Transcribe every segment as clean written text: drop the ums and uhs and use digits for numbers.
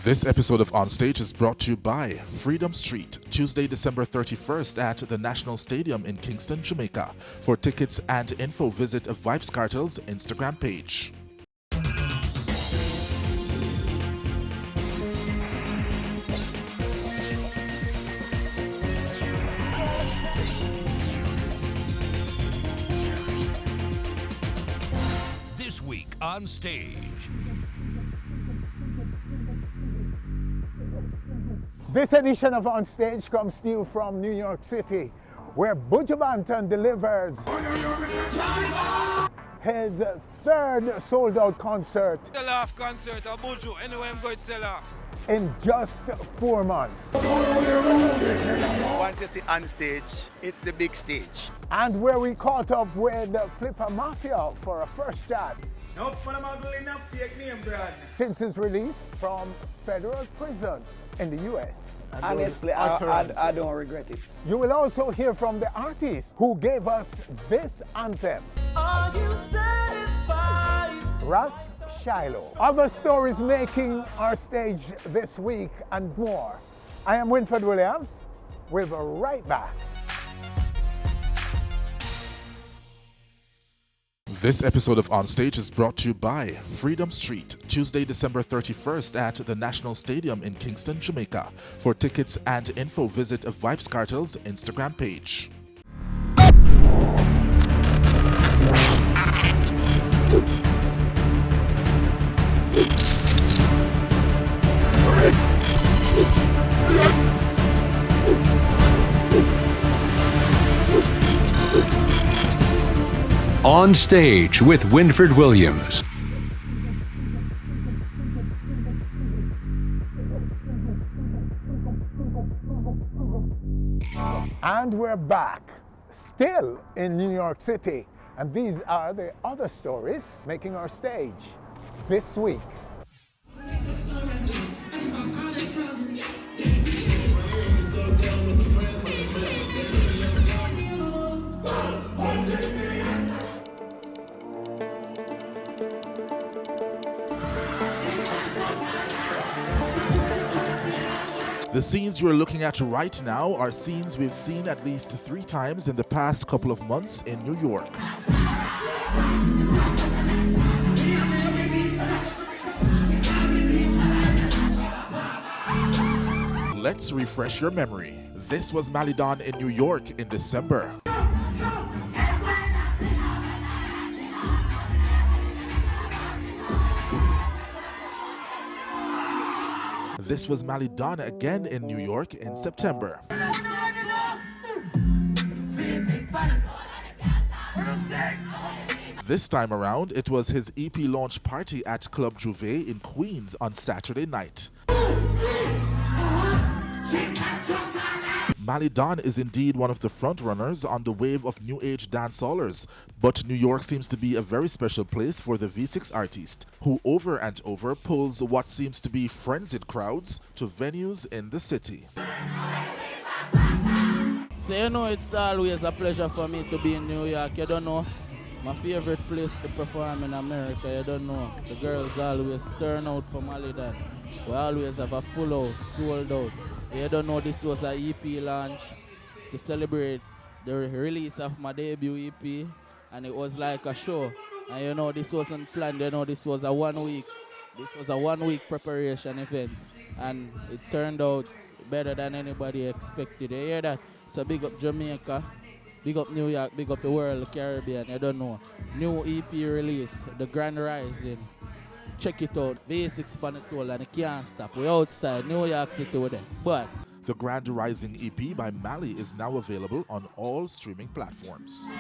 This episode of On Stage is brought to you by Freedom Street, Tuesday, December 31st at the National Stadium in Kingston, Jamaica. For tickets and info, visit Vibes Cartel's Instagram page. This week on Stage. This edition of On Stage comes to you from New York City, where Buju Banton delivers his third sold-out concert Sell off concert of Buju, anyway I'm going to sell off. in just 4 months. Once you see On Stage, it's the big stage. And where we caught up with Flippa Mafia for a first chat No fun about doing enough fake name, Brad. since his release from federal prison in the US. Honestly, I don't regret it. You will also hear from the artist who gave us this anthem. Are you satisfied? Ras Shiloh. Other stories making our stage this week and more. I am Winfred Williams. We'll be right back. This episode of On Stage is brought to you by Freedom Street, Tuesday, December 31st at the National Stadium in Kingston, Jamaica. For tickets and info, visit Vibes Cartel's Instagram page. On Stage with Winfred Williams. And we're back, still in New York City. And these are the other stories making our stage this week. The scenes you're looking at right now are scenes we've seen at least 3 times in the past couple of months in New York. Let's refresh your memory. This was Malidon in New York in December. This was Malidon again in New York in September. This time around, it was his EP launch party at Club Juve in Queens on Saturday night. Malidon is indeed one of the frontrunners on the wave of new age dancehallers, but New York seems to be a very special place for the V6 artist, who over and over pulls what seems to be frenzied crowds to venues in the city. So you know it's always a pleasure for me to be in New York. You don't know, my favorite place to perform in America. You don't know, the girls always turn out for Malidon. We always have a full house, sold out. You don't know, this was an EP launch to celebrate the release of my debut EP, and it was like a show. And you know, this wasn't planned. You know, this was a 1 week. This was a 1 week preparation event, and it turned out better than anybody expected. You hear that? So big up Jamaica, big up New York, big up the world, the Caribbean. You don't know. New EP release, The Grand Rising. Check it out. V6 Panatola, and it can't stop. We're outside New York City with them. But The Grand Rising EP by Mali is now available on all streaming platforms.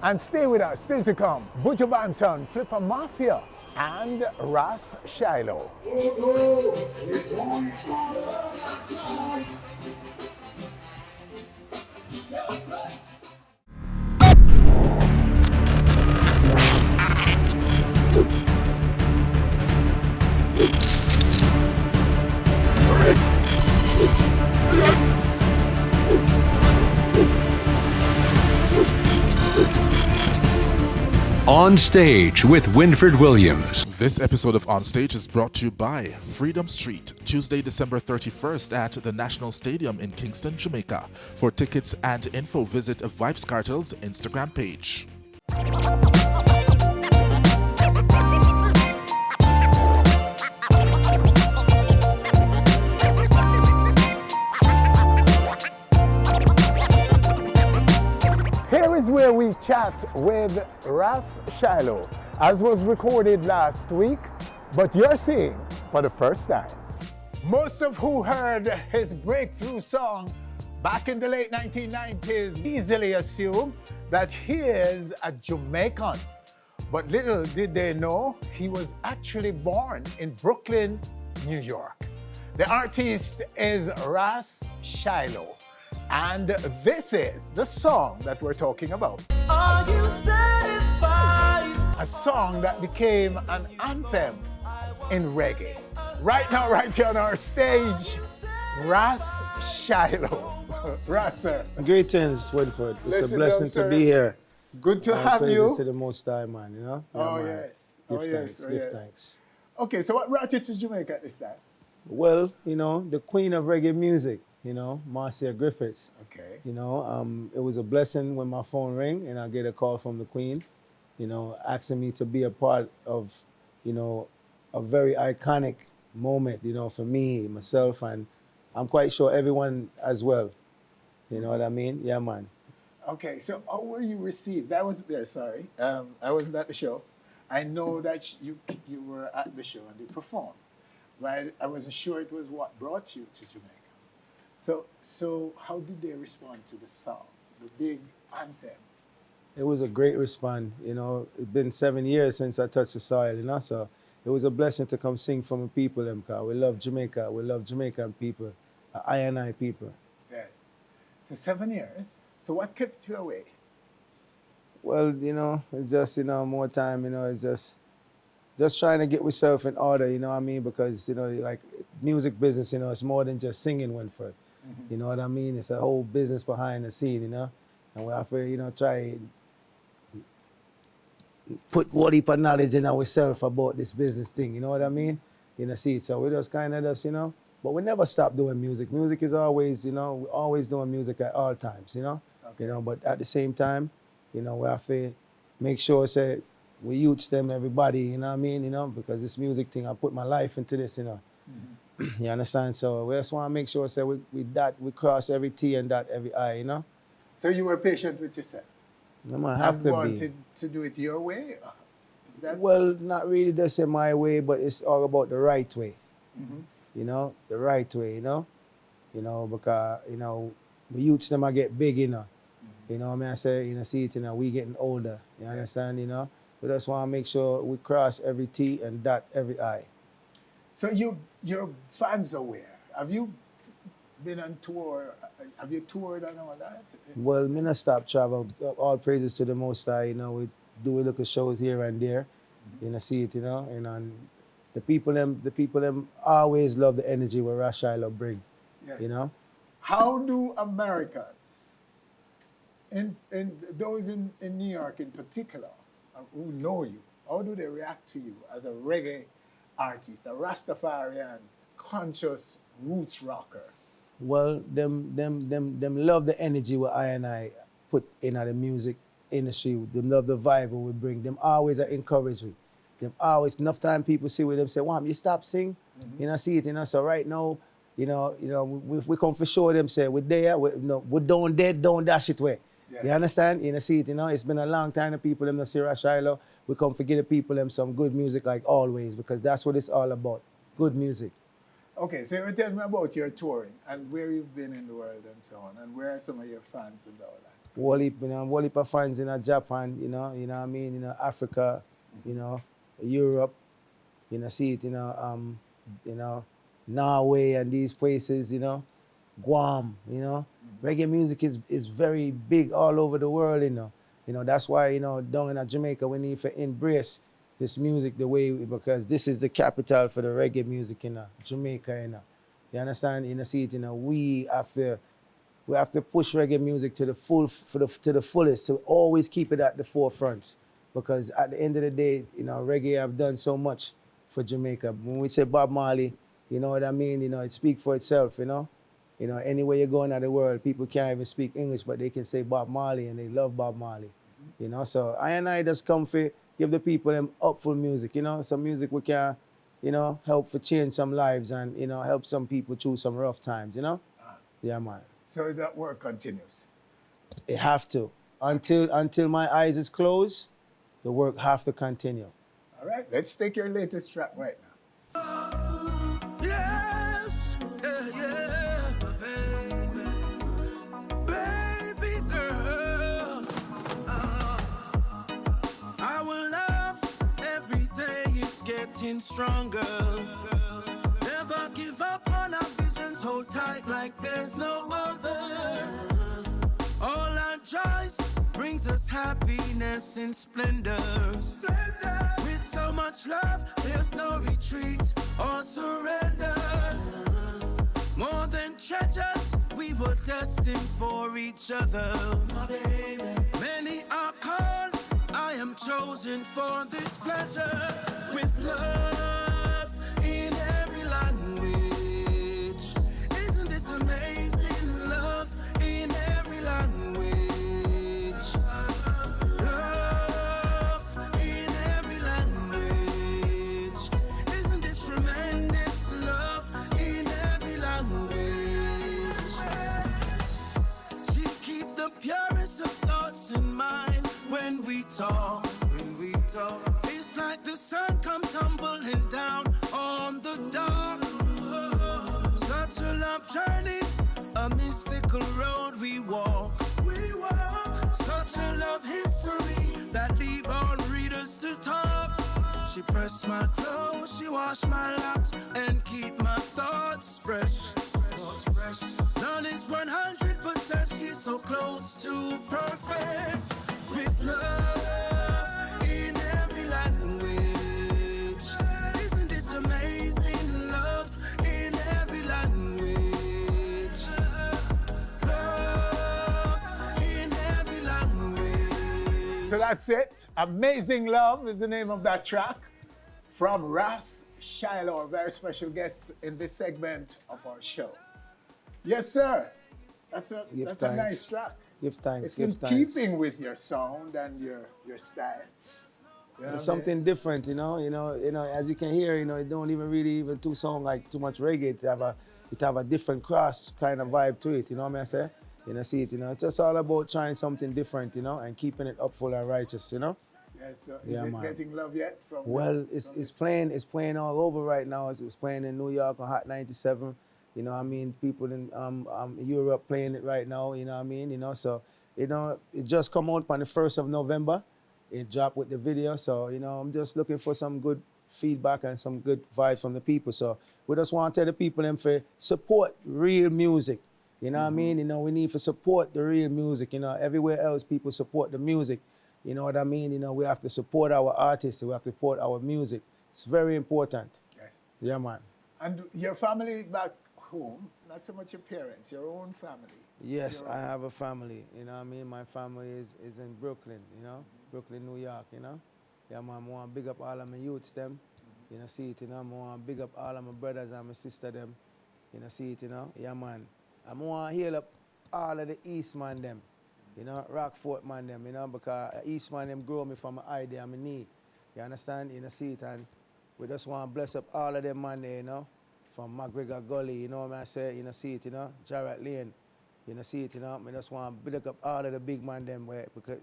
And stay with us, still to come, Buju Banton, Flippa Mafia, and Ras Shiloh. On On Stage with Winfred Williams. This episode of On Stage is brought to you by Freedom Street, Tuesday, December 31st at the National Stadium in Kingston, Jamaica. For tickets and info, visit Vibes Cartel's Instagram page. Here is where we chat with Ras Shiloh, as was recorded last week, but you're seeing for the first time. Most of who heard his breakthrough song back in the late 1990s easily assume that he is a Jamaican. But little did they know he was actually born in Brooklyn, New York. The artist is Ras Shiloh. And this is the song that we're talking about. Are you satisfied? A song that became an anthem in reggae. Right now, right here on our stage, Ras Shiloh. Ras, sir. Greetings, Woodford. It's Listen a blessing up, sir. to be here. Good to have Praises you. to the Most High, man, you know? Oh, man. yes. Give Oh, yes. thanks, Oh, give yes. thanks. Okay, so what brought you to Jamaica at this time? Well, you know, the queen of reggae music, you know, Marcia Griffiths. Okay. You know, it was a blessing when my phone rang and I get a call from the queen, you know, asking me to be a part of, you know, a very iconic moment, you know, for me, myself, and I'm quite sure everyone as well. You know what I mean? Yeah, man. Okay, so how were you received? I wasn't there, sorry. I wasn't at the show. I know that you were at the show and you performed, but I wasn't sure it was what brought you to Jamaica. So how did they respond to the song, the big anthem? It was a great response. You know, it's been 7 years since I touched the soil, you know, so it was a blessing to come sing for my people, them, cause we love Jamaica. We love Jamaican people, I and I people. Yes. So 7 years. So what kept you away? Well, you know, it's just, you know, more time, you know, it's just trying to get myself in order, you know what I mean? Because, you know, like music business, you know, it's more than just singing, Winfred. You know what I mean? It's a whole business behind the scene, you know? And we have to, you know, try put what heap of knowledge in ourselves about this business thing, you know what I mean? You know, see, so we just kind of just, you know, but we never stop doing music. Music is always, you know, we're always doing music at all times, you know? Okay. You know, but at the same time, you know, we have to make sure, say, we youths them, everybody, you know what I mean? You know, because this music thing, I put my life into this, you know? You understand? So we just want to make sure, say, we cross every T and dot every I, you know? So you were patient with yourself No, man, have and to wanted be. to do it your way? Is that? Well, not really just in my way, but it's all about the right way. Mhm. You know, the right way, you know? You know, because, you know, the youths them I get big, you know. You know what I mean? I say, you know, see it, you know, we getting older. You understand, you know? We just want to make sure we cross every T and dot every I. So your fans are where? Have you been on tour? Have you toured and all that? Well, me not stop travel. All praises to the Most High, you know, we do a little shows here and there. You know, see it, you know, and the people them always love the energy where Ras Shiloh bring. Yes. You know? How do Americans, in those in New York in particular, who know you, how do they react to you as a reggae artist, a Rastafarian, conscious roots rocker? Well, them love the energy what I and I put in the music industry. Them love the vibe what we bring. Them always encourage me. Them always, enough time people see with them say, "Wow, you stop sing?" You know, see it, you know. So right now, you know, we come for sure. Them say we're there. We don't dead, don't dash it way. Yeah. You understand? You know, see it, you know. It's been a long time. The people them see Ras Shiloh. We come for give the people them some good music like always, because that's what it's all about. Good music. Okay, so you tell me about your touring and where you've been in the world and so on, and where are some of your fans and all that? Whole heap of fans in Japan, you know what I mean, you know, Africa, you know, Europe, you know, see it, you know, Norway and these places, you know, Guam, you know. Reggae music is very big all over the world, you know. You know, that's why, you know, down in Jamaica, we need to embrace this music the way, because this is the capital for the reggae music in Jamaica, you know. You understand? You know, see it, you know, we have to push reggae music to the fullest, to always keep it at the forefront. because at the end of the day, you know, reggae have done so much for Jamaica. When we say Bob Marley, you know what I mean? You know, it speaks for itself, you know? You know, anywhere you go in the world, people can't even speak English, but they can say Bob Marley and they love Bob Marley. You know, so I just come for give the people them upful music, you know, some music we can, you know, help for change some lives and, you know, help some people through some rough times, you know? Yeah, man. So that work continues. It have to. Until my eyes is closed, the work have to continue. All right, let's take your latest track right now. Yes, yeah, baby girl. Our love every day is getting stronger. Never give up on our visions, hold tight like there's no other. All our joys brings us happiness and splendor. With so much love, there's no retreat or surrender. More than treasures, we were destined for each other. Many are called, I am chosen for this pleasure. With love in every language. Isn't this amazing? Love in every language. Love in every language. Isn't this tremendous? Love in every language. She keep the purest of thoughts in mind when we talk. It's like the sun come tumbling down on the dark. Such a love journey, a mystical road we walk. Such a love history that leave all readers to talk. She pressed my clothes, she washed my locks and keep my thoughts fresh. None is 100%, she's so close to perfect. With love in every language. Isn't this amazing? Love in every language. Love in every language. So that's it. Amazing Love is the name of that track from Ras Shiloh, a very special guest in this segment of our show. Yes, sir. That's a nice track. Give thanks. It's give in thanks. keeping with your sound and your style. You know It's what I mean? something different, you know. As you can hear, it don't even really even too sound like too much reggae. It have a different cross kind of vibe to it. You know what I say? See it. It's just all about trying something different, and keeping it upful and righteous, Yes, so Yeah, is it man. getting love yet? Well, it's playing all over right now. It's playing in New York on Hot 97. People in Europe playing it right now. So it just come out on the 1st of November. It dropped with the video. So I'm just looking for some good feedback and some good vibes from the people. So we just want to tell the people them for support real music. You know what I mean? We need to support the real music. Everywhere else people support the music. You know what I mean? We have to support our artists. We have to support our music. It's very important. Yes. Yeah, man. And your family back home, not so much your parents, your own family. Yes, I have a family. My family is in Brooklyn, Brooklyn, New York, Yeah, man, I want to big up all of my youths, them. See it, I want to big up all of my brothers and my sister, them. See it, Yeah, man. I want to heal up all of the East man, them. Rockfort man, them, because East man, them grow me from my eye there, my knee. You understand? See it, and we just want to bless up all of them man there, from McGregor Gully, you know what I say? See it, Jarrett Lane. See it, I just want to build up all of the big man them because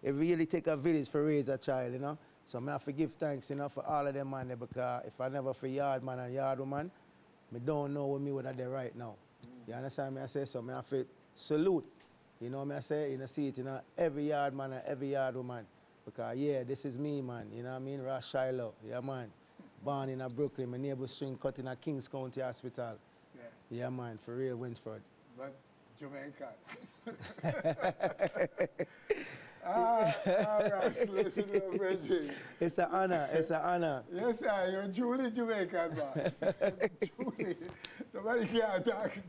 it really take a village for raise a child, So I have to give thanks, for all of them man there because if I never for yard man and yard woman, I don't know what me would have there right now. You understand me? I say so I have to salute. You know what I say? See it, every yard man and every yard woman. Because this is me, man. You know what I mean? Ras Shiloh, yeah, man. Born in Brooklyn, my neighbor string cut in a Kings County Hospital. Yeah, man, for real, Winsford. But Jamaican. Ras, listen to the Reggie. It's an honor, it's an honor. Yes, sir, you're truly Jamaican, boss. Truly. Nobody can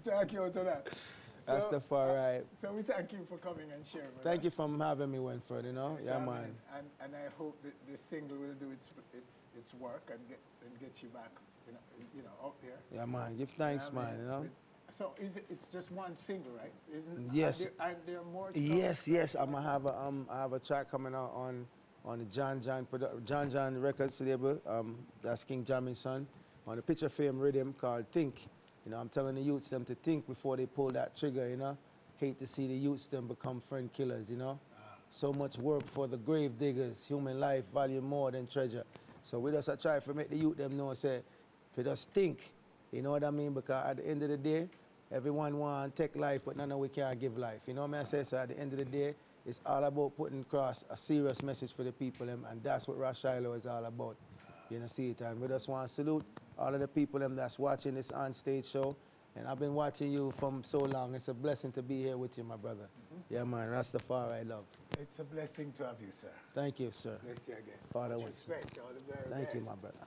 talk you out of that. That's the far right. So we thank you for coming and sharing with us. Thank you for having me, Winfred, you know? Yes, Yeah, I mean, man. and I hope that this single will do its work and get you back, out there. Yeah, man. Give thanks, man, you know? So it's just one single, right? Yes. Aren't there more? To come? Yes. I have a track coming out on the John Records label. That's King Jammy's son. On the Picture Fame rhythm called Think. You know, I'm telling the youths them to think before they pull that trigger, you know. Hate to see the youths them become friend killers, you know. So much work for the grave diggers. Human life value more than treasure. So we just try to make the youth them know, say, if you just think, you know what I mean? Because at the end of the day, everyone want to take life, but none of we can't give life. You know what I say? So at the end of the day, it's all about putting across a serious message for the people, and that's what Ras Shiloh is all about. You know, see it, and we just want to salute all of the people that's watching this on-stage show. And I've been watching you from so long. It's a blessing to be here with you, my brother. Yeah, man, Rastafari love. It's a blessing to have you, sir. Thank you, sir. Bless you again. Father, Much once. respect. All the very Thank best. you, my brother.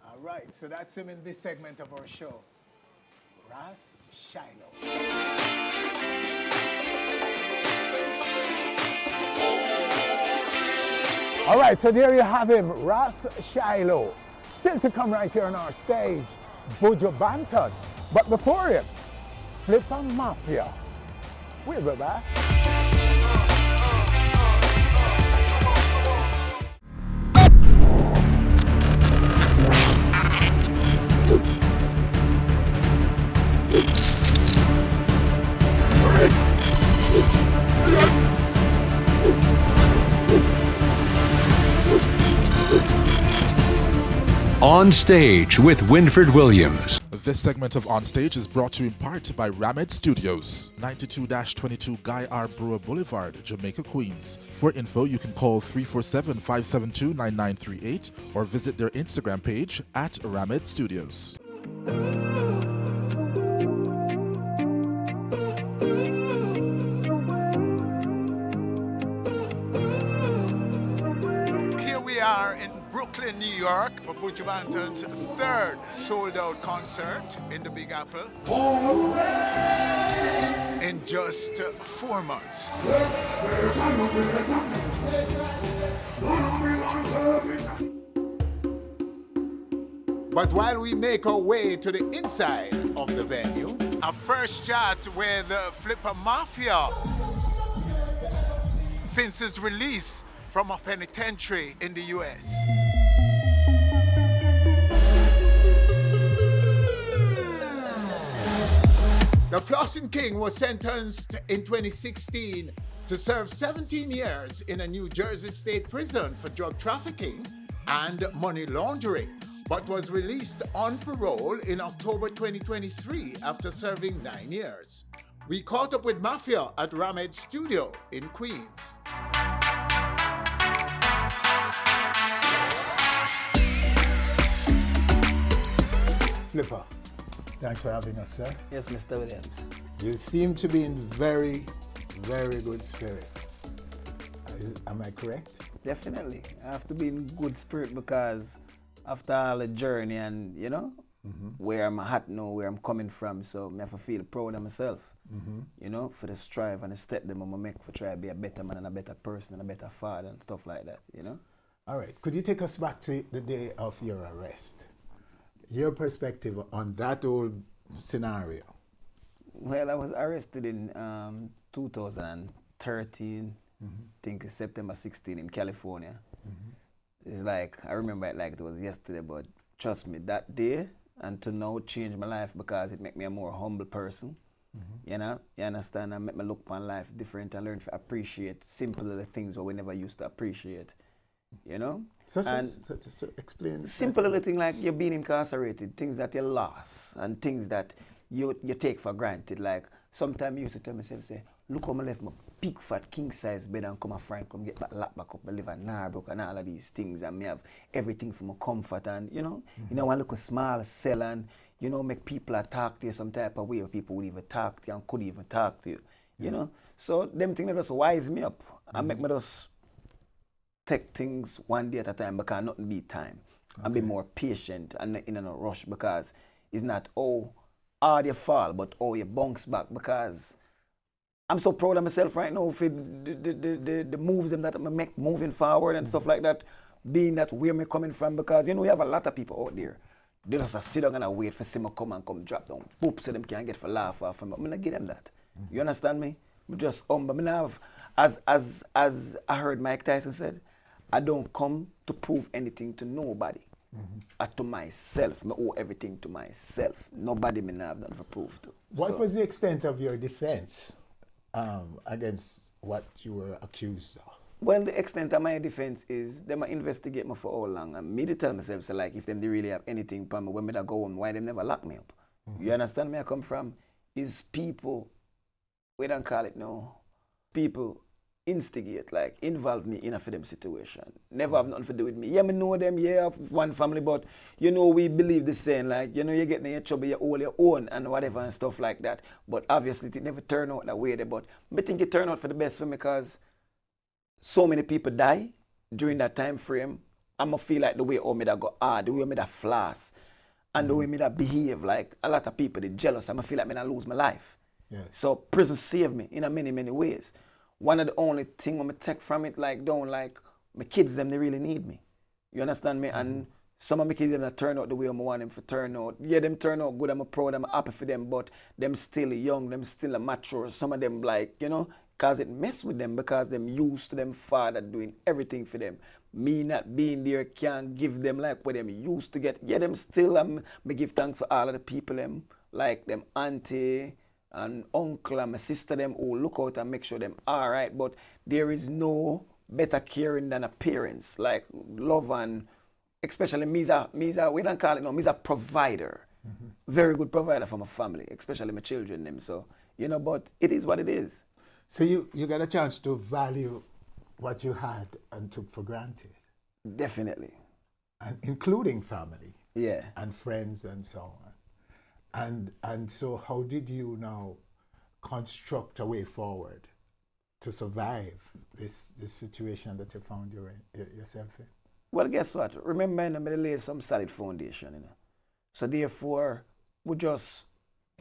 All right, so that's him in this segment of our show. Ras Shiloh. All right, so there you have him, Ras Shiloh. Still to come right here on our stage, Buju Banton. But before him, Flippa Mafia. We'll be back. On Stage with Winfred Williams. This segment of On Stage is brought to you in part by Ramed Studios, 92-22 Guy R. Brewer Boulevard, Jamaica, Queens. For info, you can call 347-572-9938 or visit their Instagram page at Ramed Studios. Here we are in Brooklyn, New York for Buju Banton's third sold-out concert in the Big Apple in just 4 months. But while we make our way to the inside of the venue, our first chat with Flippa Mafia since its release from a penitentiary in the US. The Flossing King was sentenced in 2016 to serve 17 years in a New Jersey state prison for drug trafficking and money laundering, but was released on parole in October 2023 after serving 9 years. We caught up with Mafia at Ramed Studio in Queens. Flippa, thanks for having us, sir. Yes, Mr. Williams. You seem to be in very, very good spirit. Am I correct? Definitely. I have to be in good spirit because after all the journey and, where I'm at now, where I'm coming from, so I have to feel proud of myself, for the strive and the step that I'm going to make for try to be a better man and a better person and a better father and stuff like that, All right. Could you take us back to the day of your arrest? Your perspective on that whole scenario. Well, I was arrested in 2013, I think it's September 16 in California. It's like, I remember it like it was yesterday, but trust me, that day and to now changed my life because it made me a more humble person. You understand? And make me look upon life different and learn to appreciate simple little things that we never used to appreciate. So explain. Simple little thing like you're being incarcerated, things that you lost and things that you take for granted. Like sometimes I used to tell myself, say, look how I left my big fat king size bed and come a friend come get that lap back up and live in Narbrook and all of these things and me have everything for my comfort and one look a small cell and make people talk to you some type of way where people would even talk to you and could even talk to you. So them things just wise me up and make me just take things one day at a time because nothing beat time. And be more patient and not in a rush because it's not hard you fall, but you bounce back because I'm so proud of myself right now for the moves them that I make moving forward and stuff like that, being that where me coming from, because you know we have a lot of people out there. They just sit down and wait for someone come drop down, boop, so them can't get for laugh off of me. I'm gonna give them that. You understand me? I'm just but me have, as I heard Mike Tyson said, I don't come to prove anything to nobody. To myself. I owe everything to myself. Nobody may have nothing to prove to. What was the extent of your defense against what you were accused of? Well, the extent of my defense is they might investigate me for how long. And me to tell myself, so like, if them they really have anything for me, when me da go home, why they never lock me up? You understand where I come from? Is people, we don't call it no, people instigate, like involve me in a for them situation. Never have nothing to do with me. Yeah, me know them, yeah, I have one family, but you know, we believe the same, like, you know, you get in your trouble, you all your own and whatever and stuff like that. But obviously it never turn out that way there. But I think it turned out for the best for me because so many people die during that time frame. I'ma feel like the way me that go hard, the way me that floss, and the way me that behave, like a lot of people they jealous. I'ma feel like me not lose my life. Yes. So prison saved me in a many ways. One of the only thing I'm take from it, like my kids them they really need me. You understand me? And some of my kids them that turn out the way I want them to turn out. Yeah, them turn out good, I'm proud, I'm happy for them, but them still young, them still mature. Some of them like, you know, cause it mess with them because them used to them father doing everything for them. Me not being there can't give them like what them used to get. Yeah, them still me give thanks for all of the people them, like them auntie and uncle and my sister them who look out and make sure them alright, but there is no better caring than a parents, like love and especially me's a we don't call it no, me's a provider. Very good provider for my family, especially my children them. So, you know, but it is what it is. So you got a chance to value what you had and took for granted. Definitely. And including family. Yeah. And friends and so on. And so how did you now construct a way forward to survive this situation that you found yourself in? Well, guess what? Remember, I laid some solid foundation, you know. So therefore, we just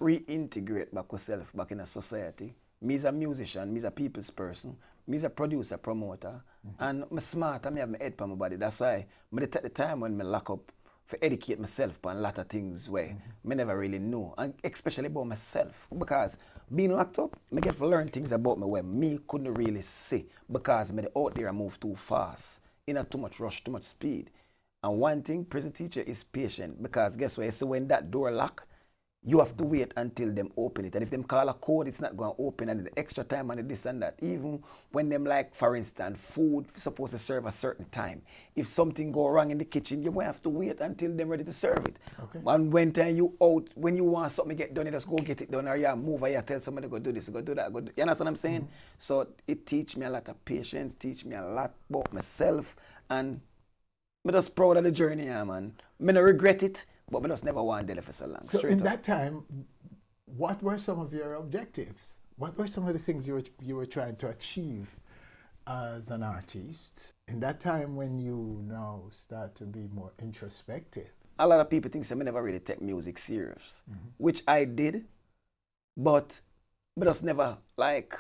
reintegrate back ourselves back in a society. Me's a musician, me's a people's person, me's a producer, promoter, and I'm smart, I have my head on my body. That's why I take the time when I lock up for educate myself on a lot of things where I never really know, and especially about myself. Because being locked up, I get to learn things about me where me couldn't really see because I'm out there I move too fast, in a too much rush, too much speed. And one thing, prison teacher is patient because guess what? So when that door lock, you have to wait until them open it. And if them call a code, it's not going to open. And the extra time and this and that. Even when them like, for instance, food supposed to serve a certain time. If something go wrong in the kitchen, you will have to wait until them ready to serve it. Okay. And when time you out, when you want something to get done, you just go get it done. Or you move, or you tell somebody go do this, go do that. Go do. You understand what I'm saying? So it teach me a lot of patience, teach me a lot about myself. And I'm just proud of the journey, yeah, man. I don't regret it. But we just never want to for so long. So in that time, what were some of your objectives? What were some of the things you were trying to achieve as an artist? In that time when you now start to be more introspective. A lot of people think I never really take music serious, which I did, but just never like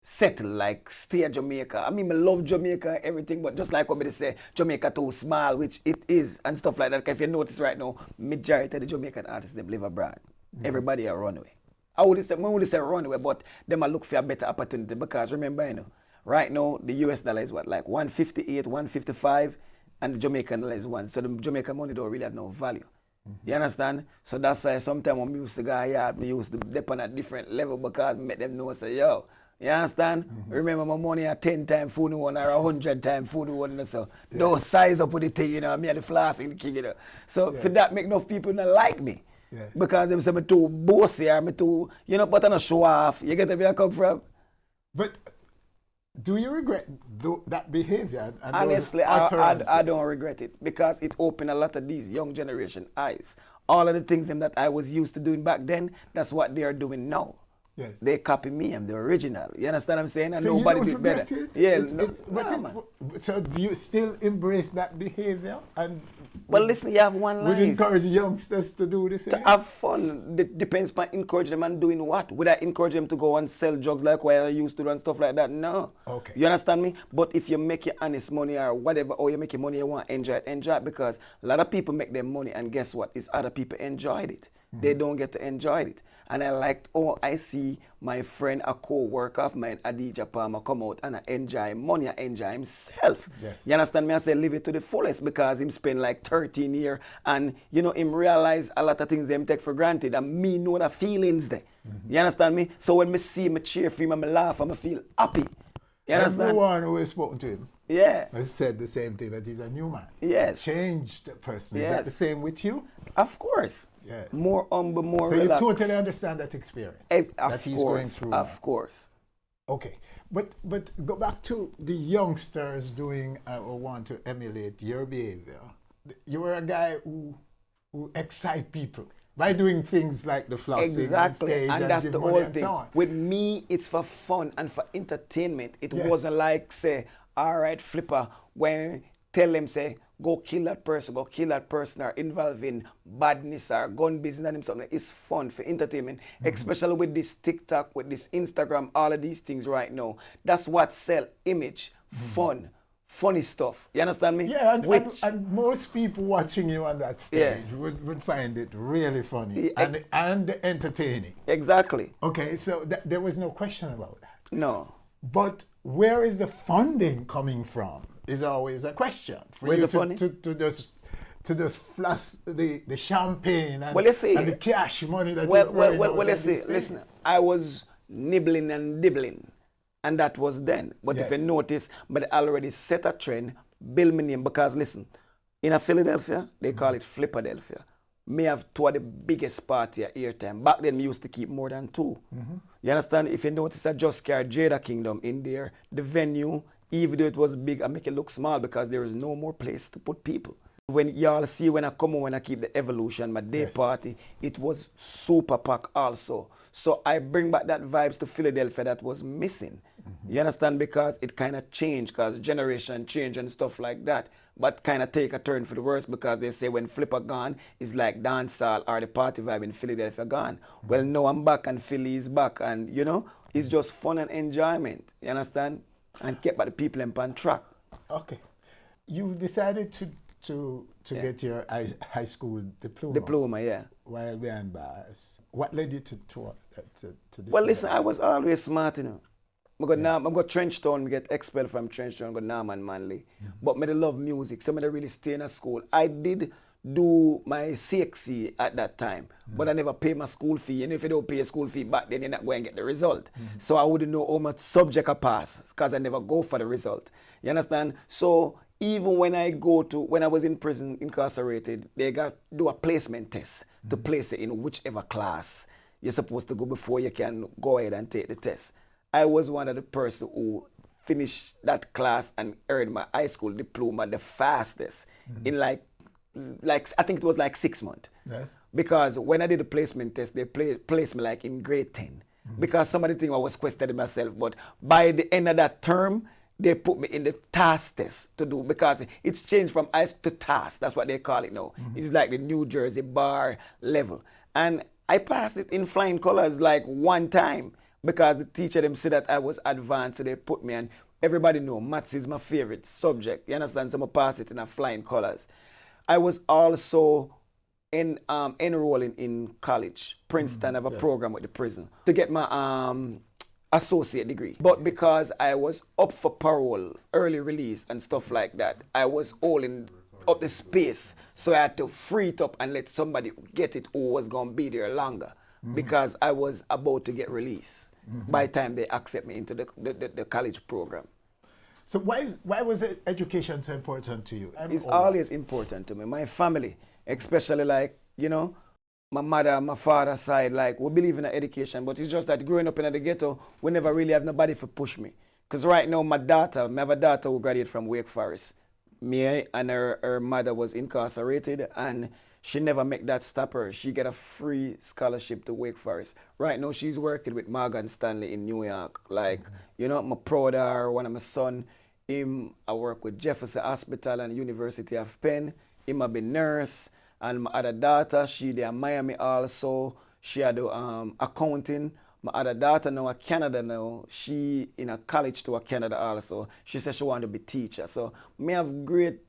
settle, like stay at Jamaica. I mean, I love Jamaica and everything, but just like what they say, Jamaica too small, which it is, and stuff like that. If you notice right now, majority of the Jamaican artists, they live abroad. Everybody are runaway. I would say runaway, but them I look for a better opportunity because remember, you know, right now, the US dollar is what, like 158, 155, and the Jamaican dollar is 1. So the Jamaican money don't really have no value. You understand? So that's why sometimes when we used to go out, we used to dip on a different level because make them know, say, yo, you understand? Remember my money at 10 times food one or 100 times food one. So don't size up with the thing, you know, me and the flask and the king, you know. So for that make enough people not like me. Because them say me too bossy or me too, you know, but I don't show off. You get where I come from? But do you regret that behavior? And honestly, I don't regret it because it opened a lot of these young generation eyes. All of the things that I was used to doing back then, that's what they are doing now. Yes. They copy me, I'm the original. You understand what I'm saying? And so nobody you do don't it better. regret it? Yeah, so do you still embrace that behavior? And Well, listen, you have one life. Would encourage youngsters to do the same? To have fun. Depends on encouraging them and doing what. Would I encourage them to go and sell drugs like what I used to do and stuff like that? No. Okay. You understand me? But if you make your honest money or whatever, or you make your money you want, enjoy it, because a lot of people make their money and guess what? It's other people enjoyed it. They don't get to enjoy it. And I liked, I see my friend, a co-worker of mine, Adija Palmer, come out and I enjoy money, I enjoy himself. Yes. You understand me? I say live it to the fullest because him spend like 13 years and, him realize a lot of things him take for granted and me know the feelings there. You understand me? So when me see him, I cheer for him, I laugh, I feel happy. You understand? Everyone who has spoken to him has said the same thing, that he's a new man. Yes. Changed person. Is Yes. that the same with you? Of course. Yes. More humble, more So relaxed. you totally understand that experience that he's going through. Of course. Okay, but go back to the youngsters doing or want to emulate your behavior. You were a guy who excite people by doing things like the flossing Exactly, on stage and that's give the money whole and thing. so on. With me, it's for fun and for entertainment. It Yes. wasn't like, say, all right, Flippa, when tell them, say, go kill that person, or involved in badness or gun business and something. It's fun for entertainment, especially with this TikTok, with this Instagram, all of these things right now. That's what sell image, fun, funny stuff. You understand me? Yeah, and most people watching you on that stage would find it really funny and entertaining. Exactly. Okay, so there was no question about that. No. But where is the funding coming from is always a question. For Where's you the funding? to just flush the champagne and, Well, let's see. and the cash money that Well, is pouring out let's of see. these things. Listen, I was nibbling and dibbling, and that was then. But if Yes. you notice, but I already set a trend, build my name, because listen, in a Philadelphia, they call it Flippadelphia. Me have two of the biggest party at airtime. Back then, we used to keep more than two. You understand? If you notice, I just carried Jada Kingdom in there. The venue, even though it was big, I make it look small because there is no more place to put people. When y'all see when I come on, when I keep the evolution, my day party, it was super packed also. So I bring back that vibes to Philadelphia that was missing. You understand? Because it kind of changed, because generation change and stuff like that. But kind of take a turn for the worse, because they say when Flippa gone, it's like dancehall or the party vibe in Philadelphia gone. Well, now I'm back and Philly is back, and it's just fun and enjoyment. You understand? And kept by the people on track. Okay. You decided to get your high school diploma. Diploma, yeah. While behind bars. What led you to this? Well, listen, I was always smart, I go Trenchtown, get expelled from Trenchtown, go Norman Manley. But I love music, so I really stay in a school. I did do my CXC at that time, but I never pay my school fee. And if you don't pay a school fee back then, you're not going to get the result. So I wouldn't know how much subject I pass, because I never go for the result. You understand? So even when I was in prison, incarcerated, they do a placement test to place it in whichever class you're supposed to go before you can go ahead and take the test. I was one of the person who finished that class and earned my high school diploma the fastest in like I think it was like 6 months. Yes. Because when I did the placement test, they placed me like in grade 10. Because some of the things I was questioning myself, but by the end of that term, they put me in the task test to do, because it's changed from ice to task. That's what they call it now. It's like the New Jersey bar level. And I passed it in flying colors like one time, because the teacher them said that I was advanced, so they put me, and everybody know maths is my favorite subject. You understand? So I passed it in a flying colors. I was also enrolling in college. Princeton have a program with the prison to get my associate degree. But because I was up for parole, early release and stuff like that, I was holding up the space. So I had to free it up and let somebody get it who was going to be there longer, because I was about to get released by the time they accept me into the college program. So why was education so important to you? It's always important to me. My family, especially my mother and my father's side, we believe in education, but it's just that growing up in the ghetto, we never really have nobody to push me. Because right now, I have a daughter who graduated from Wake Forest. Me and her mother was incarcerated, and she never make that stop her. She get a free scholarship to Wake Forest. Right now, she's working with Morgan Stanley in New York. I'm proud of her. One of my son, I work with Jefferson Hospital and University of Penn. him a be nurse, and my other daughter, she there in Miami also. She had accounting. My other daughter now in Canada now. She in a college to Canada also. She said she wanted to be teacher. So me have great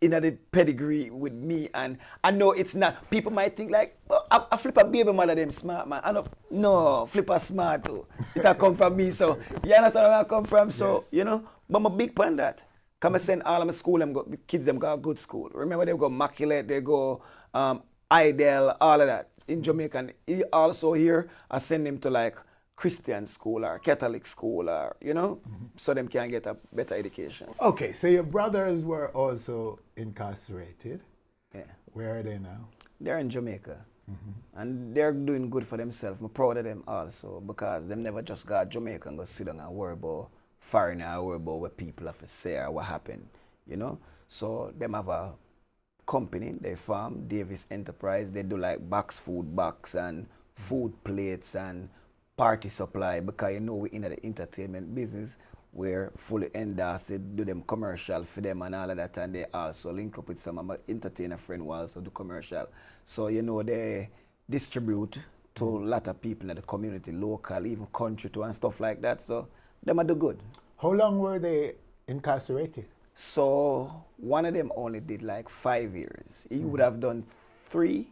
the pedigree with me, and I know it's not. People might think like, oh, I Flippa baby mother them smart man. I know no Flippa smart too. It a come from me. So you understand where I come from. So you know, but I'm a big fan that. Come and send all of my school, the kids them go a good school. Remember they go Immaculate, they go Idel, all of that in Jamaica. And also here, I send them to like Christian school or Catholic school, or you know, so them can get a better education. Okay, so your brothers were also incarcerated. Yeah. Where are they now? They're in Jamaica. And they're doing good for themselves. I'm proud of them also, because them never just got Jamaica and go sit down and worry about foreigner, worry about what people have to say or what happened, you know. So them have a company, they farm, Davis Enterprise. They do like box food box and food plates and party supply, because you know we're in the entertainment business. We're fully endorsed, do them commercial for them and all of that, and they also link up with some of my entertainer friend who also do commercial. So you know they distribute to a lot of people in the community, local, even country too and stuff like that. So them are do good. How long were they incarcerated? So one of them only did like 5 years. He would have done 3,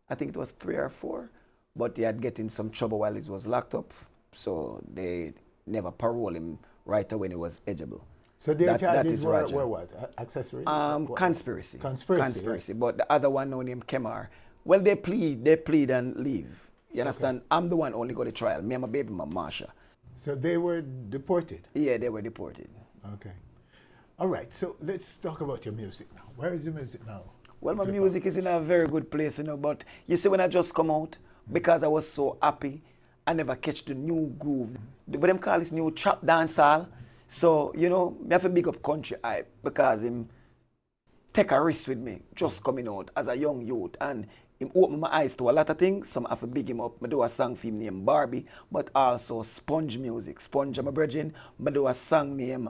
I think it was 3 or 4, but he had get in some trouble while he was locked up. So they never parole him right away when he was eligible. So their charges were what? Accessory? Conspiracy. Conspiracy. Yes. But the other one, no named Kemar. Well, they plead and leave. You understand? Okay. I'm the one only got to trial. Me and my baby, my Marsha. So they were deported? Yeah, they were deported. Okay. All right, so let's talk about your music now. Where is your music now? Well, my music is in a very good place, you know, but you see when I just come out, because I was so happy, I never catch the new groove. What them call this new trap dancehall. So, you know, I have to big up Country Hype, because him take a risk with me, just coming out as a young youth, and him open my eyes to a lot of things. Some have to big him up. I do a song for him named Barbie, but also Sponge music. Sponge, my brethren. I do a song named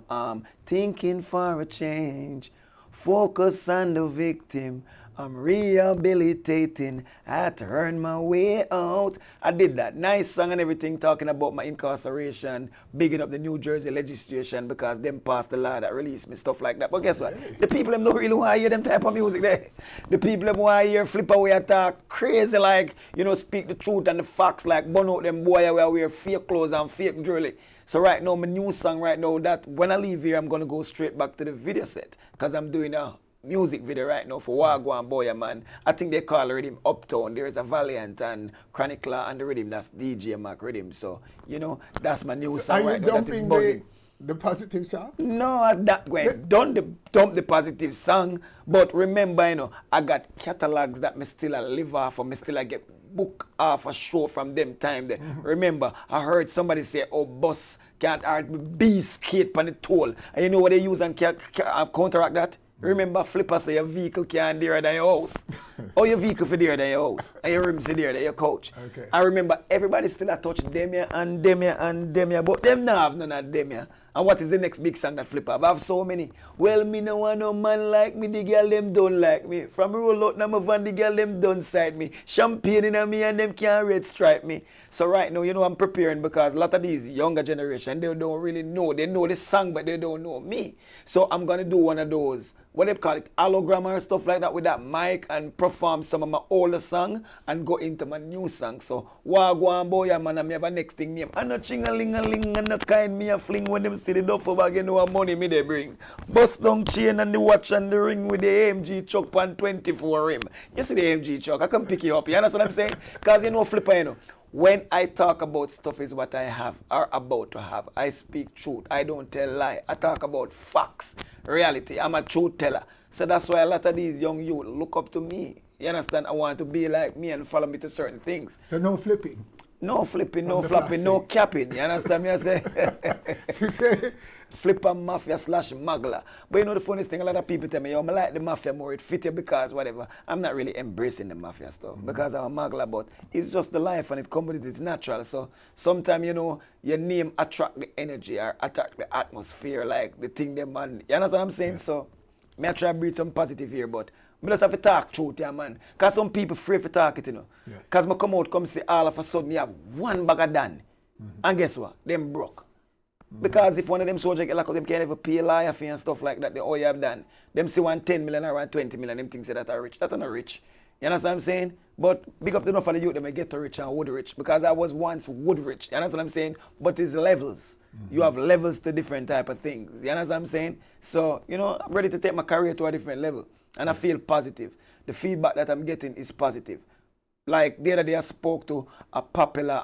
Thinking for a Change. Focus on the victim. I'm rehabilitating. I had to earn my way out. I did that nice song and everything, talking about my incarceration, bigging up the New Jersey legislation, because them passed the law that released me, stuff like that. But guess what? The people them don't really want to hear them type of music there. The people them want to hear Flippa way attack crazy, like, you know, speak the truth and the facts, like burn out them boy where wear fake clothes and fake jewelry. So right now, my new song right now, that when I leave here, I'm going to go straight back to the video set, because I'm doing a music video right now for Wagwan Boya Man. I think they call the rhythm Uptown. There is a Valiant and Chronicler and the rhythm, that's DJ Mac rhythm. So, you know, that's my new song right now. That is buzzing. The positive song? No, that way. Don't dump the positive song. But remember, you know, I got catalogs that me still live off, or me still I get book off a show from them time there. Remember, I heard somebody say, oh, bus can't be skate on the toll. And you know what they use and counteract that? Remember, Flippa say your vehicle can't dear than your house. Or your vehicle for dear than your house. And your rims for dear than your couch. Okay. I remember everybody still a touch them here and them here and them here, but them now have none of them here. And what is the next big song that Flippa? I have so many. Well, me no want no man like me, the girl them don't like me. From roll out now my van, the girl them don't side me. Champagne in me and them can't red stripe me. So right now, you know, I'm preparing, because a lot of these younger generation, they don't really know. They know the song, but they don't know me. So I'm going to do one of those, what they call it, hologram or stuff like that with that mic, and perform some of my older song and go into my new song. So, Wagwan Boya Man, I have a next thing name. And no ching-a-ling-a-ling and no kind me a fling when them see the duffel bag, you know what money me they bring. Bust down chain and the watch and the ring with the AMG chuck pan 24 rim. You see the AMG chuck, I can pick you up. You understand what I'm saying? Because you know, Flippa, you know, when I talk about stuff is what I have or about to have. I speak truth. I don't tell lie. I talk about facts, reality. I'm a truth teller. So that's why a lot of these young youth look up to me. You understand? I want to be like me and follow me to certain things. So no flipping? No flipping, no flapping, no capping. You understand me? I say? Flippa Mafia / Magla. But you know the funniest thing, a lot of people tell me, yo, I like the Mafia more, it fit you because whatever. I'm not really embracing the Mafia stuff because I'm a Magla, but it's just the life and it comes with it, it's natural. So sometimes, you know, your name attract the energy or attract the atmosphere, like the thing them man. You understand what I'm saying? Yeah. So Me I try to breathe some positive here, but me just have to talk truth, yeah, man. Because some people afraid to talk it, you know. Because me come see all of a sudden you have one bag of done. And guess what? Them broke. Because if one of them soldiers get locked up, them can't even pay a lawyer fee and stuff like that, they all you have done. Them see 10 million or 20 million, them things that are rich. That are not rich. You understand what I'm saying? But big up enough for the youth, they may get to rich and wood rich. Because I was once wood rich. You understand what I'm saying? But it's levels. You have levels to different type of things. You understand what I'm saying? So, you know, I'm ready to take my career to a different level. And I feel positive. The feedback that I'm getting is positive. Like the other day I spoke to a popular,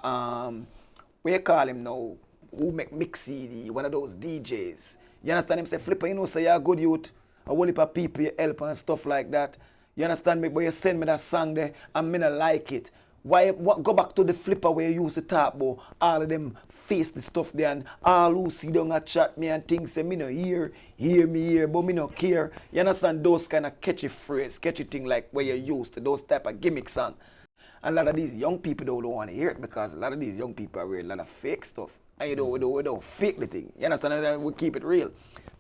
what you call him now? Who make mix CD, one of those DJs. You understand him? Say, Flippa, you know, say you're a good youth. A whole heap of people you help and stuff like that. You understand me? But you send me that song there and me not like it. Why go back to the Flippa where you used to talk about all of them face the stuff there and all who see down and chat me and things say me no hear me here, but me no care. You understand those kind of catchy phrase, catchy thing like where you used to, those type of gimmick song. And a lot of these young people don't want to hear it because a lot of these young people are wearing a lot of fake stuff. And we don't fake the thing. You understand? We keep it real.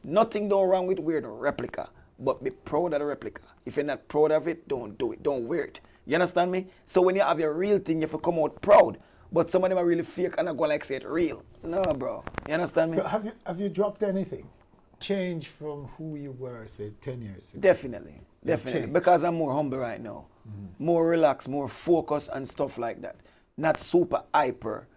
Nothing wrong with wearing a replica, but be proud of the replica. If you're not proud of it, don't do it. Don't wear it. You understand me? So when you have your real thing, you have to come out proud. But some of them are really fake and I go like say it real. No, bro. You understand me? So have you dropped anything? Change from who you were, say, 10 years ago? Definitely. Because I'm more humble right now. More relaxed, more focused and stuff like that. Not super hyper.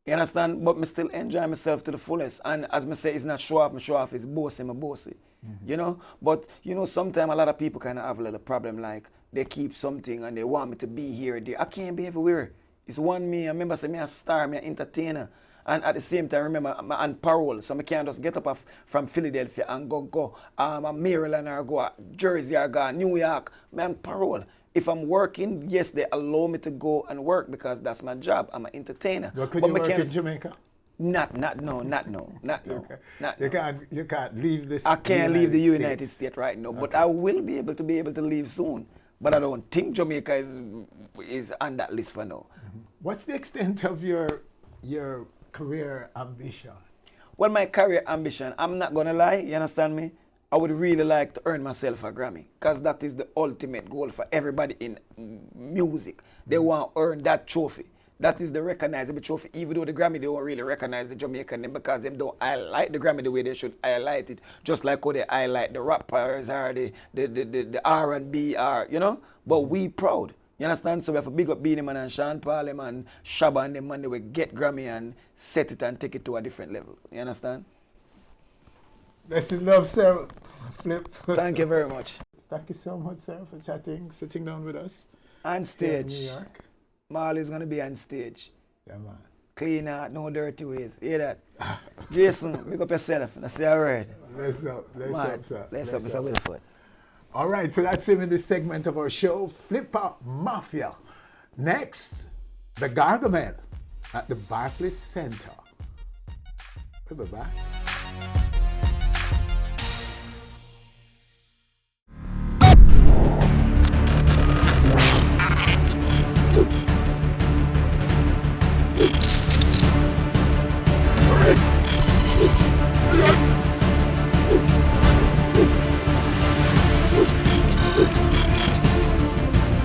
You understand? But me still enjoy myself to the fullest. And as me say, it's not show off, it's bossy, my bossy. You know? But, you know, sometimes a lot of people kind of have a little problem, like they keep something and they want me to be here or there. I can't be everywhere. It's one me. I remember saying, me a star, me an entertainer. And at the same time, remember, I'm on parole. So I can't just get up from Philadelphia and go Maryland or go Jersey or go New York. I'm on parole. If I'm working, yes, they allow me to go and work because that's my job. I'm an entertainer. Well, could you work in Jamaica? Not no. You can't leave this. I can't leave the United States right now, but I will be able to leave soon. But I don't think Jamaica is on that list for now. What's the extent of your career ambition? Well, my career ambition, I'm not gonna lie. You understand me? I would really like to earn myself a Grammy because that is the ultimate goal for everybody in music. They want to earn that trophy. That is the recognizable trophy. Even though the Grammy, they don't really recognize the Jamaican name because they don't highlight the Grammy the way they should highlight it. Just like how they highlight the rappers or the R&B or, you know. But we proud. You understand? So we have to big up Beanie Man and Sean Paul and Shabba and them man, they will get Grammy and set it and take it to a different level. You understand? That's love, sir. Flip. Thank you very much. Thank you so much, sir, for sitting down with us. On stage. New York. Marley's going to be on stage. Yeah, man. Clean out, no dirty ways. Hear that? Jason, pick up yourself. That's your word. Bless up, sir. Bless up, Mr. Wilford. All right, so that's him in this segment of our show, Flippa Mafia. Next, the Gargamel at the Barclays Center. We'll be back.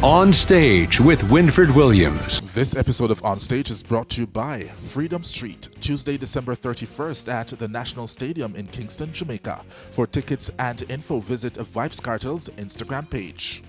On Stage with Winford Williams. This episode of On Stage is brought to you by Freedom Street, Tuesday, December 31st at the National Stadium in Kingston, Jamaica. For tickets and info, visit Vibes Cartel's Instagram page.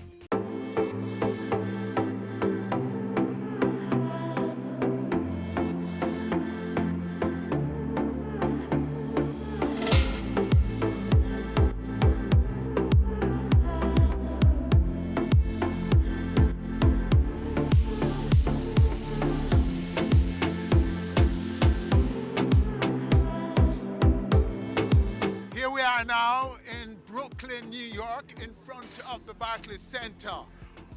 Brooklyn, New York, in front of the Barclays Center,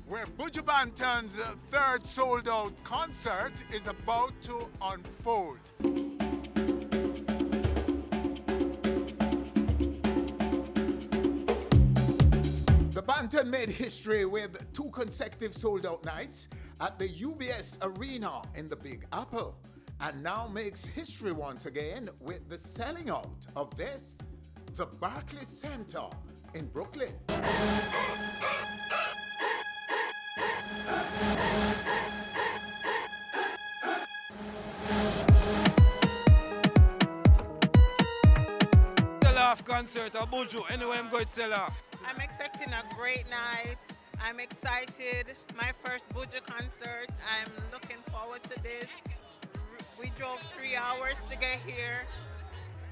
where Buju Banton's third sold-out concert is about to unfold. The Banton made history with 2 consecutive sold-out nights at the UBS Arena in the Big Apple, and now makes history once again with the selling out of this, the Barclays Center in Brooklyn. Sell-off concert or Buju, anyway I'm going to sell off. I'm expecting a great night. I'm excited. My first Buju concert. I'm looking forward to this. We drove 3 hours to get here.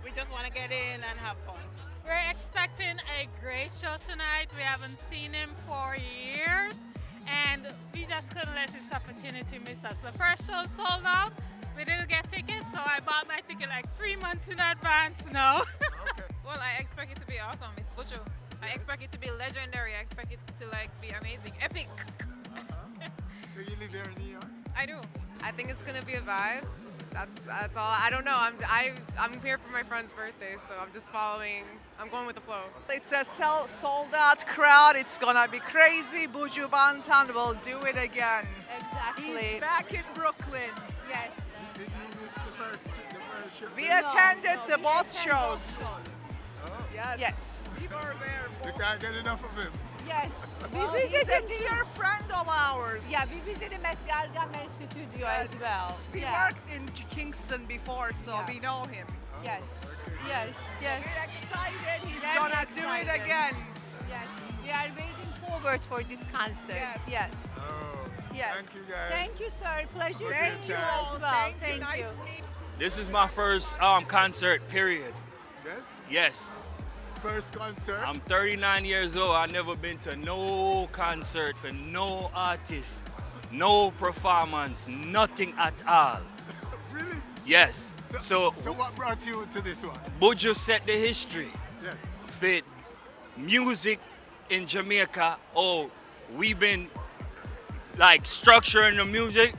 We just want to get in and have fun. We're expecting a great show tonight. We haven't seen him for years, and we just couldn't let this opportunity miss us. The first show sold out. We didn't get tickets, so I bought my ticket like 3 months in advance now. Well, I expect it to be awesome. It's Buju. I expect it to be legendary. I expect it to be amazing, epic. So you live here in New York? I do. I think it's gonna be a vibe. That's all. I don't know. I'm here for my friend's birthday, so I'm just following. I'm going with the flow. It's a sold-out crowd. It's gonna be crazy. Buju Banton will do it again. Exactly. He's back in Brooklyn. Yes. Did you miss the first show? We attended both shows. Oh. Yes. We were there. You can't get enough of him. Yes. Well, he's a dear friend of ours. Yeah, we visited Met Gargamel studio as well. We worked in Kingston before, so we know him. Yes. Yes. Yes. We're excited. He's Very gonna do excited. it again. Yes. We are waiting forward for this concert. Yes. Oh. Yes. Thank you guys. Thank you, sir. Pleasure Thank meeting you you all. as well. Thank you. Nice meeting. This is my first concert, period. Yes? Yes. First concert? I'm 39 years old. I've never been to no concert for no artist, no performance, nothing at all. Really? Yes. So what brought you to this one? Buju set the history Yes. for music in Jamaica. Oh, we've been structuring the music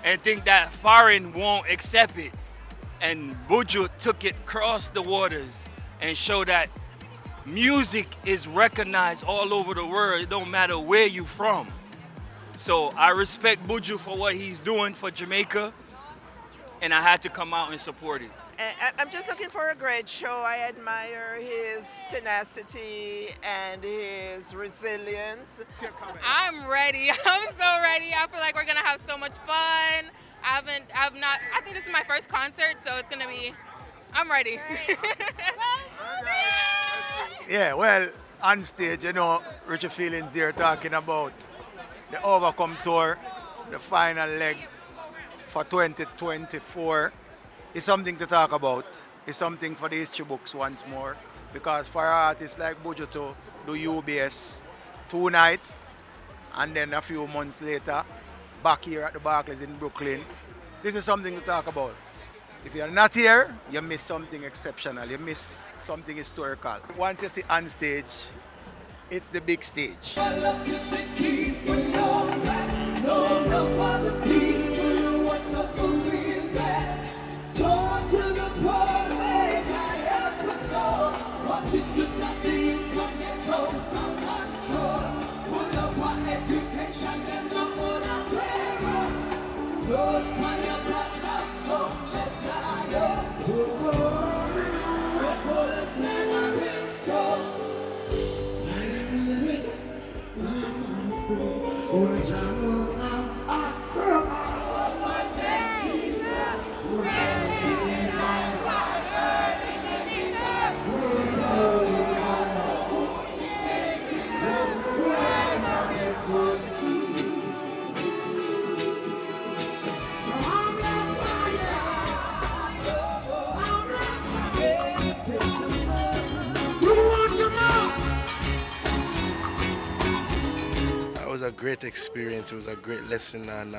and think that foreign won't accept it. And Buju took it across the waters and showed that music is recognized all over the world. It don't matter where you from. So I respect Buju for what he's doing for Jamaica, and I had to come out and support it. I'm just looking for a great show. I admire his tenacity and his resilience. I'm ready. I'm so ready. I feel like we're gonna have so much fun. I think this is my first concert, so it's gonna be. I'm ready. Yeah, well, on stage, Richard Feelings here talking about the Overcome Tour, the final leg for 2024. It's something to talk about. It's something for the history books once more. Because for artists like Buju to do UBS 2 nights, and then a few months later, back here at the Barclays in Brooklyn, this is something to talk about. If you're not here, you miss something exceptional. You miss something historical. Once you see on stage, it's the big stage. It was a great experience. It was a great lesson, and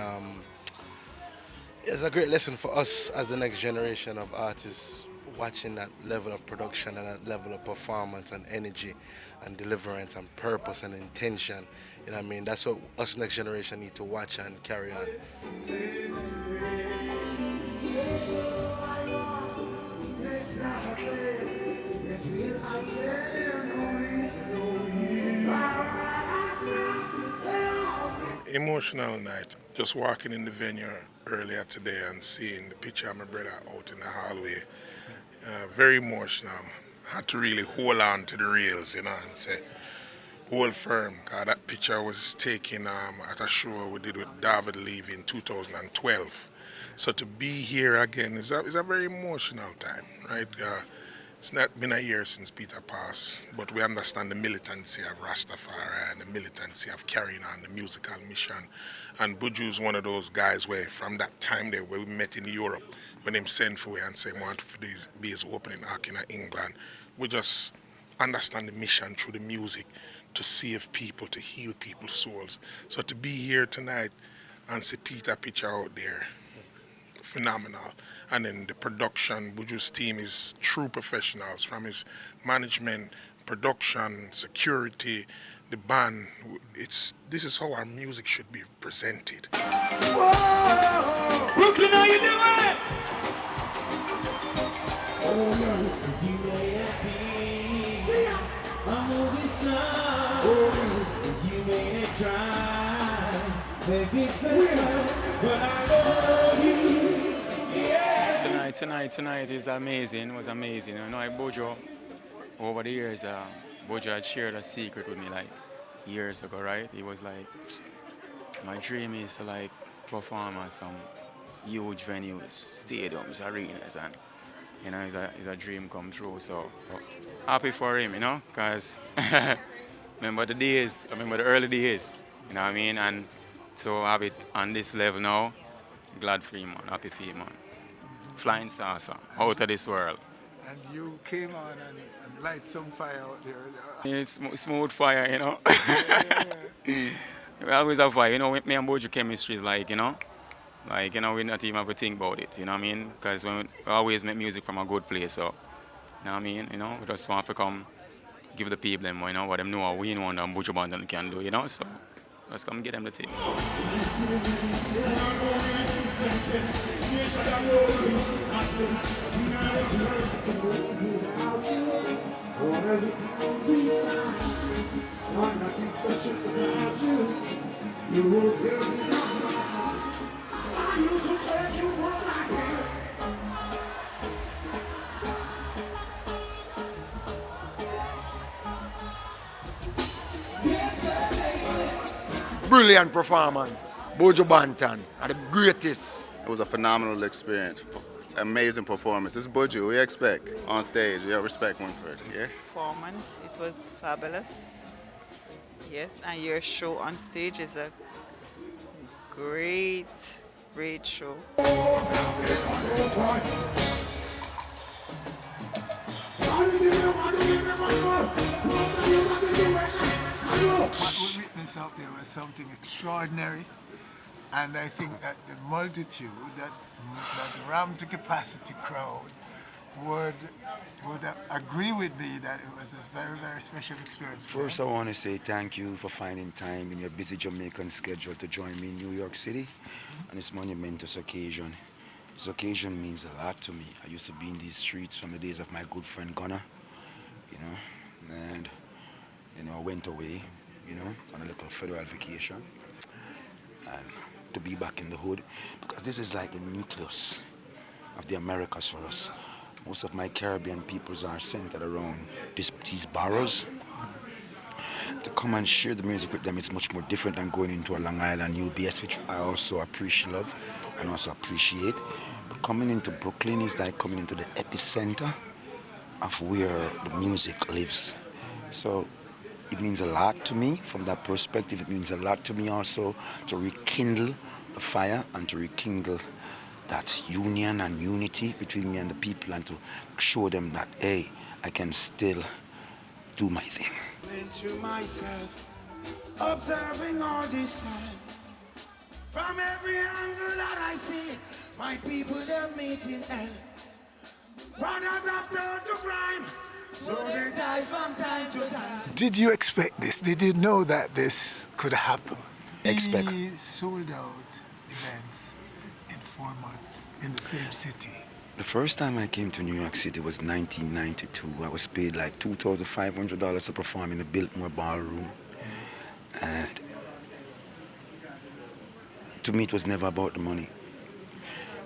it's a great lesson for us as the next generation of artists, watching that level of production and that level of performance and energy and deliverance and purpose and intention. You know what I mean? That's what us next generation need to watch and carry on. Emotional night. Just walking in the venue earlier today and seeing the picture of my brother out in the hallway. Very emotional. had to really hold on to the rails, you know, and say, hold firm. Cause that picture was taken at a show we did with David Levy in 2012. So to be here again is a very emotional time, right? It's not been a year since Peter passed, but we understand the militancy of Rastafari and the militancy of carrying on the musical mission. And Buju is one of those guys where from that time there where we met in Europe, when him sent for and say, want to be his opening act in England, we just understand the mission through the music to save people, to heal people's souls. So to be here tonight and see Peter picture out there, phenomenal. And then the production, Buju's team is true professionals, from his management, production, security, the band. This is how our music should be presented. Whoa! Brooklyn, how you doing? Oh, yes. You may be a movie star. Oh, you may try the big festival, but I love you. Tonight is amazing. It was amazing. You know, like Buju, over the years, Buju had shared a secret with me like years ago, right? He was like, my dream is to like perform at some huge venues, stadiums, arenas, and you know, it's a dream come true. So happy for him, you know, because remember the early days, you know what I mean? And to have it on this level now, glad for him, man, happy for him, man. Flying saucer, out of this world. And you came on and light some fire out there. It's smooth fire, you know. We always have fire, you know. Me and Buju chemistry is like, you know, we not even have to think about it, you know what I mean? Because we always make music from a good place, so, you know what I mean? You know, we just want to come give the people them, you know, what them know, we know, and Buju Banton can do, you know. So let's come get them the thing. Brilliant performance. Buju Banton are the greatest. It was a phenomenal experience. Amazing performance. It's Buju, we expect on stage. Yeah, respect Winfred. Yeah. Performance, it was fabulous. Yes, and your show on stage is a great show. What we witnessed out there was something extraordinary, and I think that the multitude, that rammed to capacity crowd would agree with me that it was a very, very special experience. First, I want to say thank you for finding time in your busy Jamaican schedule to join me in New York City on this monumentous occasion. This occasion means a lot to me. I used to be in these streets from the days of my good friend Gunnar, you know, and I went away, you know, on a little federal vacation, and to be back in the hood, because this is like the nucleus of the Americas for us. Most of my Caribbean peoples are centered around these boroughs. To come and share the music with them is much more different than going into a Long Island UBS, which I also love and also appreciate. But coming into Brooklyn is like coming into the epicenter of where the music lives. So it means a lot to me from that perspective. It means a lot to me also to rekindle the fire and to rekindle that union and unity between me and the people, and to show them that, hey, I can still do my thing. Into myself, observing all this time. From every angle that I see, my people, they'll meet in hell. Brothers have turned to crime, so they die from time to time. Did you expect this? Did you know that this could happen? Expect. He sold out events in 4 months in the same city. The first time I came to New York City was 1992. I was paid like $2,500 to perform in the Biltmore Ballroom. And to me, it was never about the money,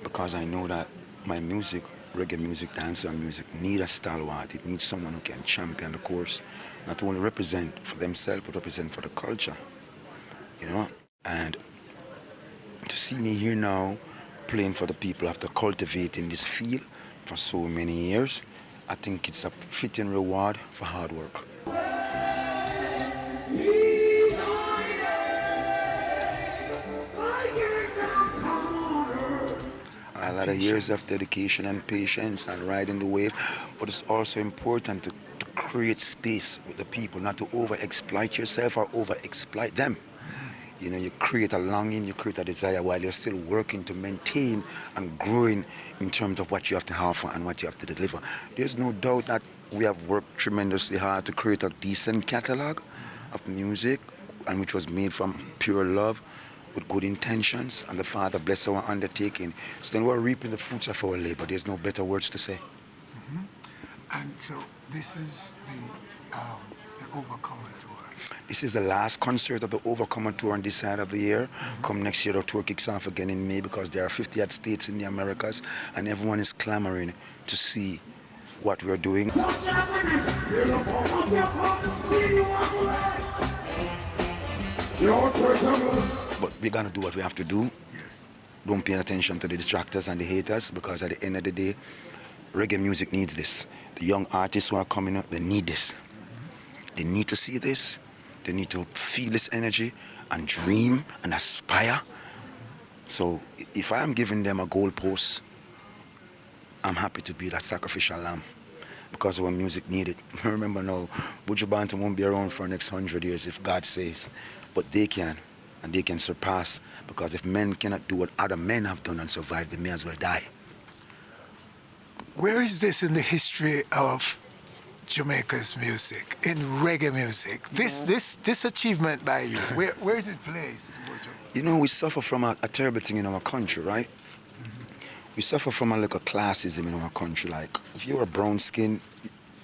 because I know that my music reggae music, dancehall music need a stalwart. It needs someone who can champion the course, not only represent for themselves, but represent for the culture, you know. And to see me here now, playing for the people after cultivating this field for so many years, I think it's a fitting reward for hard work. A lot of years of dedication and patience and riding the wave, but it's also important to create space with the people, not to over-exploit yourself or over-exploit them. You know, you create a longing, you create a desire while you're still working to maintain and growing in terms of what you have to offer and what you have to deliver. There's no doubt that we have worked tremendously hard to create a decent catalog of music, and which was made from pure love, with good intentions, and the Father bless our undertaking. So then we're reaping the fruits of our labor. There's no better words to say. And so this is the Overcomer Tour. This is the last concert of the Overcomer Tour on this side of the year. Come next year, the tour kicks off again in May because there are 50 odd states in the Americas, and everyone is clamoring to see what we're doing. But we're gonna do what we have to do. Don't pay attention to the distractors and the haters, because at the end of the day, reggae music needs this. The young artists who are coming up, they need this. They need to see this. They need to feel this energy and dream and aspire. So if I am giving them a goalpost, I'm happy to be that sacrificial lamb, because our music needed. Remember now, Buju Banton won't be around for the next 100 years if God says. But they can, and they can surpass, because if men cannot do what other men have done and survive, they may as well die. Where is this in the history of Jamaica's music, in reggae music? This achievement by you, where is it placed, Buju? You know, we suffer from a terrible thing in our country, right? We suffer from a little classism in our country. Like, if you're a brown skin,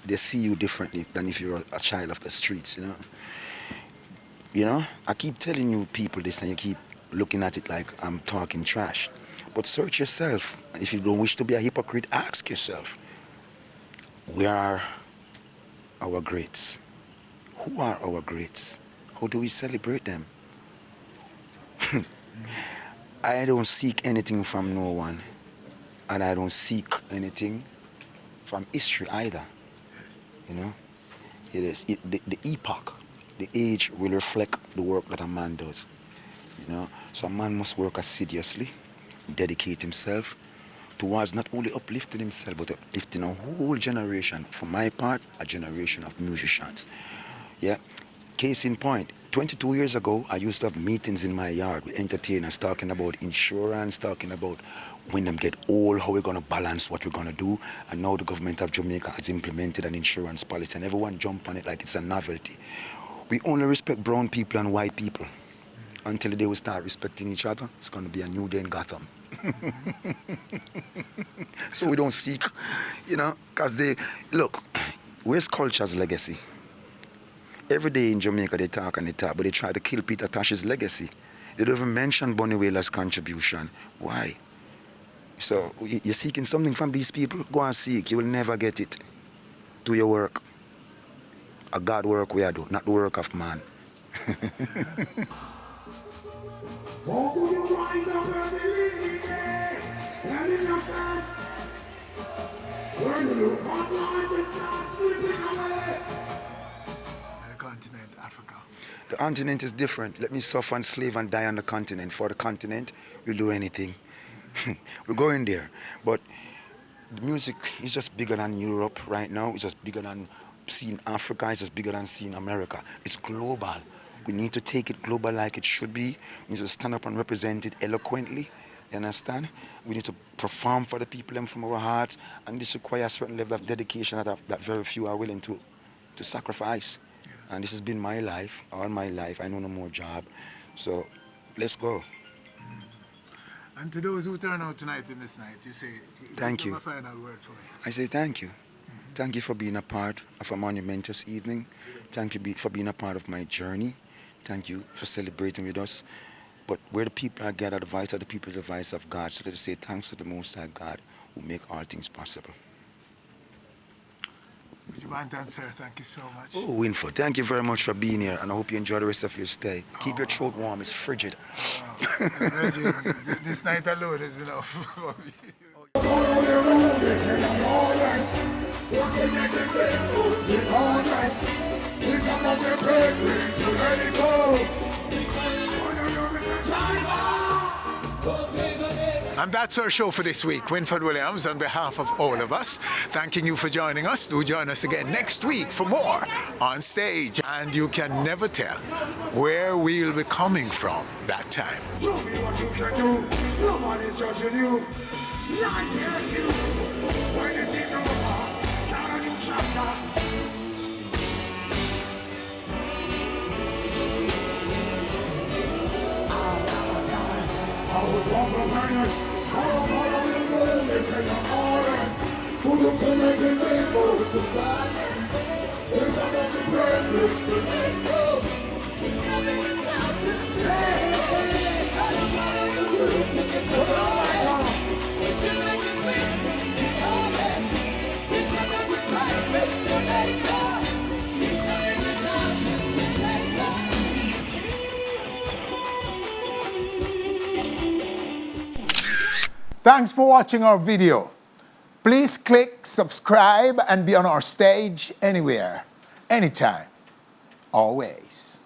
they see you differently than if you're a child of the streets, you know? You know, I keep telling you people this, and you keep looking at it like I'm talking trash. But search yourself. If you don't wish to be a hypocrite, ask yourself, where are our greats? Who are our greats? How do we celebrate them? I don't seek anything from no one, and I don't seek anything from history either. You know, it is the epoch, the age will reflect the work that a man does. You know, so a man must work assiduously, dedicate himself towards not only uplifting himself, but uplifting a whole generation. For my part, a generation of musicians. Yeah. Case in point, 22 years ago, I used to have meetings in my yard with entertainers talking about insurance, talking about when them get old, how we're going to balance what we're going to do. And now the government of Jamaica has implemented an insurance policy, and everyone jump on it like it's a novelty. We only respect brown people and white people. Until the day we start respecting each other, it's going to be a new day in Gotham. So we don't seek, you know, because they, look, where's culture's legacy? Every day in Jamaica they talk and they talk, but they try to kill Peter Tosh's legacy. They don't even mention Bunny Wailer's contribution. Why? So you're seeking something from these people? Go and seek. You will never get it. Do your work. A God work we are do, not the work of man. Continent, Africa. The continent is different. Let me suffer and slave and die on the continent. For the continent, we'll do anything. We're going there. But the music is just bigger than Europe right now. It's just bigger than seeing Africa. It's just bigger than seeing America. It's global. We need to take it global like it should be. We need to stand up and represent it eloquently. You understand? We need to perform for the people and from our hearts. And this requires a certain level of dedication that very few are willing to sacrifice. And this has been my life, all my life. I know no more job. So let's go. And to those who turn out tonight in this night, you say, thank you. A final word for me. I say thank you. Thank you for being a part of a monumentous evening. Thank you for being a part of my journey. Thank you for celebrating with us. But where the people are gathered, the voice of the people is the voice of God. So let's say thanks to the Most High God, who make all things possible. Buju Banton, sir, thank you so much. Oh, Winford, thank you very much for being here, and I hope you enjoy the rest of your stay. Keep your throat warm, it's frigid. Reggie, this night alone is enough for me. And that's our show for this week. Winford Williams, on behalf of all of us, thanking you for joining us. Do join us again next week for more On Stage. And you can never tell where we'll be coming from that time. Show me what you can do. Nobody's judging you. Light your fuse. When this is over, start a new chapter. I would want to minus. All of the music and the orders. Who the making labels to violence. It's about to break this to let go. We know that it's thousands. Hey, I don't want to lose it. It's the right. We should make it quick. It's all that. We should have been right. So let it go. We know that it's thousands. We take it. Thanks for watching our video. Please click subscribe and be on our stage anywhere, anytime, always.